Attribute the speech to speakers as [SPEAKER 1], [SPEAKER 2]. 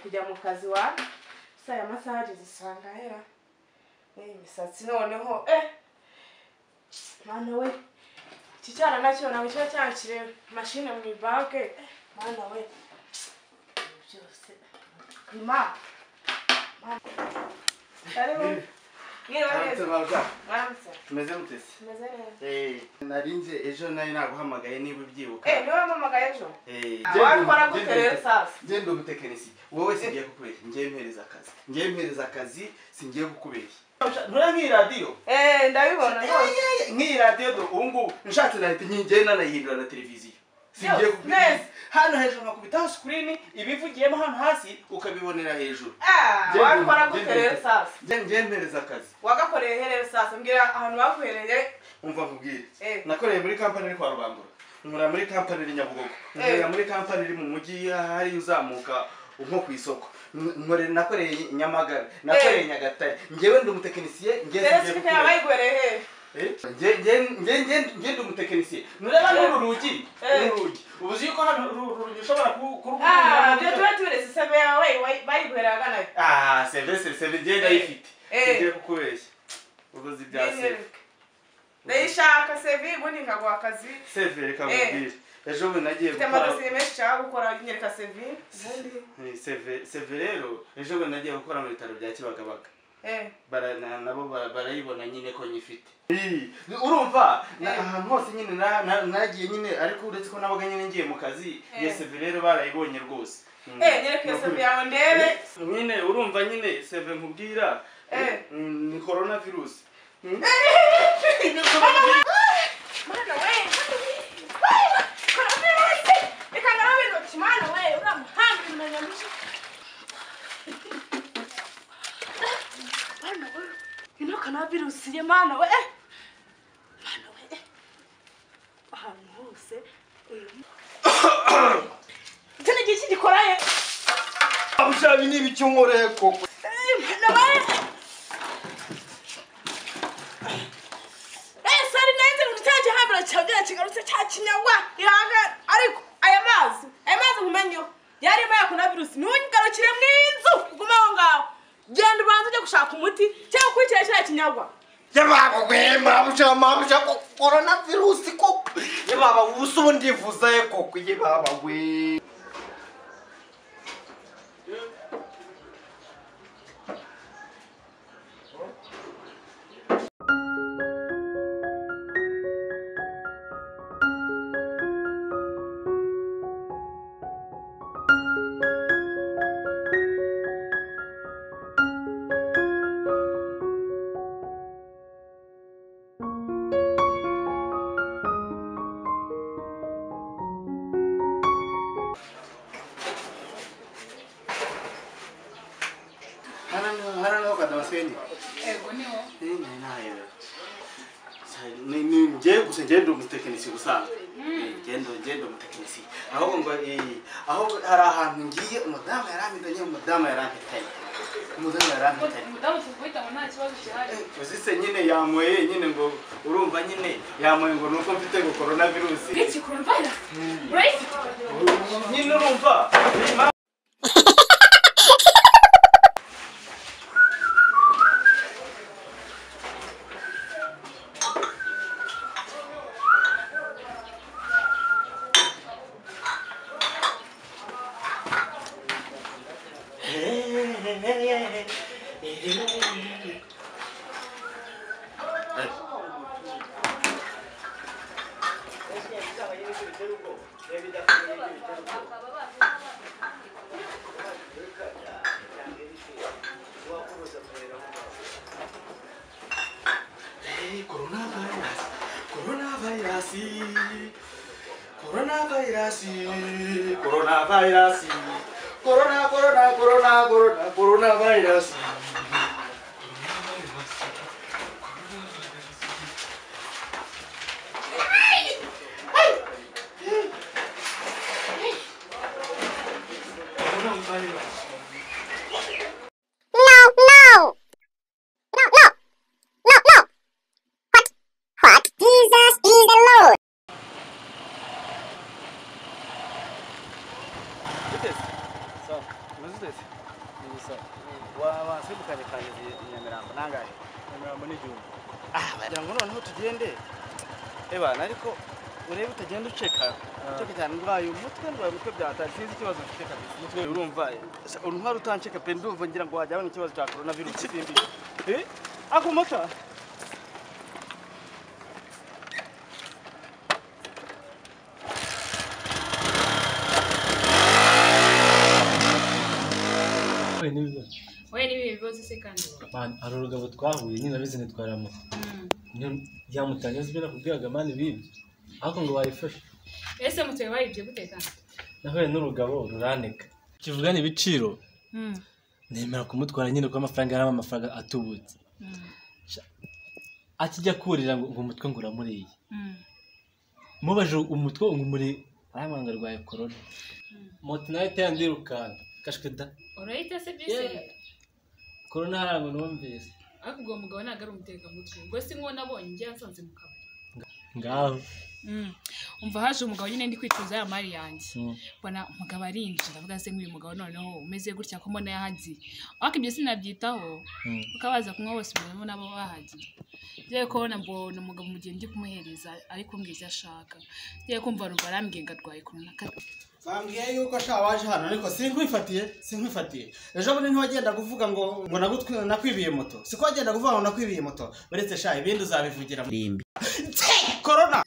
[SPEAKER 1] kujya mu kazi wa saya massage zisanga hera imisatsi noneho mana we kicyana nacyo nawe cyo cyakire machine mu banke mana we byose ima Allô
[SPEAKER 2] tumeze mutese narinze ejo nayo naguhamagaye niba ubyibuka
[SPEAKER 1] niwe wampamagaye ejo wakora gute rero sasa
[SPEAKER 2] ngende umutekinisi wowe sigiye kukubeshya ngiye mpereza akazi singiye kukubeshya ntura nk'iradiyo
[SPEAKER 1] ndabibona
[SPEAKER 2] nk'iradiyo ubungubu nshatse nahita ngenda nayihindura na televiziyo singiye kukubeshya hano hejuru nkakubitaho screen ibivugiyemo hano hasi ukabibonera hejuru
[SPEAKER 1] wakora gute rero sasa
[SPEAKER 2] ngiye mpereza akazi
[SPEAKER 1] wagakoreye rero sasa mbwira ahantu bakuhereye
[SPEAKER 2] umva nkubwire nakoreye muri company iri kwa Rubangura nkora muri company iri Nyabugogo nkora muri company iri mu mujyi hari uzamuka nko ku isoko nakoreye Nyamagara nakoreye Nyagatare ngewe ndi umutekinisiye ngende umutekinisiye nureba n'urugi ubuzi yuko hano urugi ushobora kurukura
[SPEAKER 1] byo tuba turese sebe yawe bayiguherera gana
[SPEAKER 2] sebe ngenda yifite ngiye kukubeshya ubuzi bya sebe
[SPEAKER 1] ndayishaka sebe ubundi nkaguha akazi
[SPEAKER 2] sebe reka mubwire ejo bundi nagiye
[SPEAKER 1] gukora nyereka seve
[SPEAKER 2] seve rero ejo bundi nagiye gukora mu bitaro bya Kibagabaga nabo barayibona nyine ko nyifite urumva ahantu hose nyine nagiye nyine ariko uretse ko nabaga nyine ngiye mu kazi iyo seve rero barayibonye rwose
[SPEAKER 1] nyereka seve yawe ndebe
[SPEAKER 2] nyine urumva nyine seve nkubwira ni coronavirus
[SPEAKER 1] mana we Mana we uramuhambi manyamisha Mana we inoka virus ye mana we ahantu hose Tene gici gikoraye
[SPEAKER 2] abushabi nibi cyunkoreye koko
[SPEAKER 1] Mana we sari nayize mu cyaje hambira cyagera kigarutse cya kinyangwa iranga ariko aya mazi nkumenyo yarimo yakuna virus ntungarukire mwinzu uguma aho ngaho genda ubanze ujye gushaka umuti cyangwa kwikira cya kinyagwa
[SPEAKER 2] yababa gwema abusha coronavirus koko yababa ubuso ndivuza koko yababa gwe Harano kada waseni.
[SPEAKER 1] Niho.
[SPEAKER 2] Nayo. Ni ngiye gusa ngendo umutekinisi gusa. Ngendo umutekinisi. Aho ngo aho hari ahantu ngiye umudamu yarambitanye
[SPEAKER 1] Umudamu tukwita ngo nta kibazo cyahari.
[SPEAKER 2] Uzise nyine yamoye nyine ngo urumva nyine yamoye ngo nuko mfite go coronavirus.
[SPEAKER 1] Iki coronavirus? Right?
[SPEAKER 2] Nyine urumva. Coronavirus. Coronavirus. ebana ariko urebe utagenda uceka cyane ndwaye umutwe byataje sinzi ikibazo mfite kabisa umutwe urumva uruhara utanceka pe ndumva ngira ngo wajyana ikibazo cya coronavirus simbi ako mota
[SPEAKER 3] Oya nibi bibazo se kandi
[SPEAKER 4] ari urugabo twahuye nyine abizi nitwaramo yamutangaza ibyo nakubwiraga mani bibi ariko ngo barifashe
[SPEAKER 3] ese mutwe bayibye guteka
[SPEAKER 4] nahuye n'urugabo ruraneka kivugana ibiciro nemera kumutwara nyine ko amafaranga yarama amafaranga atubutse akijya kurira ngo umutwe ngo uramuriye mubaje umutwe ngo muri ayamanga rwaye corona moto nayo yandirukana kashkeda
[SPEAKER 3] urayita se byise
[SPEAKER 4] corona harango numvise
[SPEAKER 3] ariko ubwo mugabo nagara umuteka mutwe ngo si nko nabonye ngiye nsanze mu kabari
[SPEAKER 4] ngaho
[SPEAKER 3] umva haje umugabo nyine ndi kwicuza ya mari yanjye bona umugabo arinjira ndavuga se nk'uyu mugabo noneho umeze gutya ko mbona yahagiye ariko ibyo sinabyitaho ukabaza kumwe bose mbona nabo bahagiye ngiye kubona mbona umugabo mugiye ndi kumuhereza ariko mbwiza ashaka ngiye kumva rugo arambwiye ngo arwaye corona
[SPEAKER 2] bambwiye yuko sha waje hano ariko sinkwifatiye ejo bundi ntiwagenda kuvuga ngo nakwibiye moto siko wagenda kuvuga ngo nakwibiye moto uretse sha ibindi uzabivugira muri corona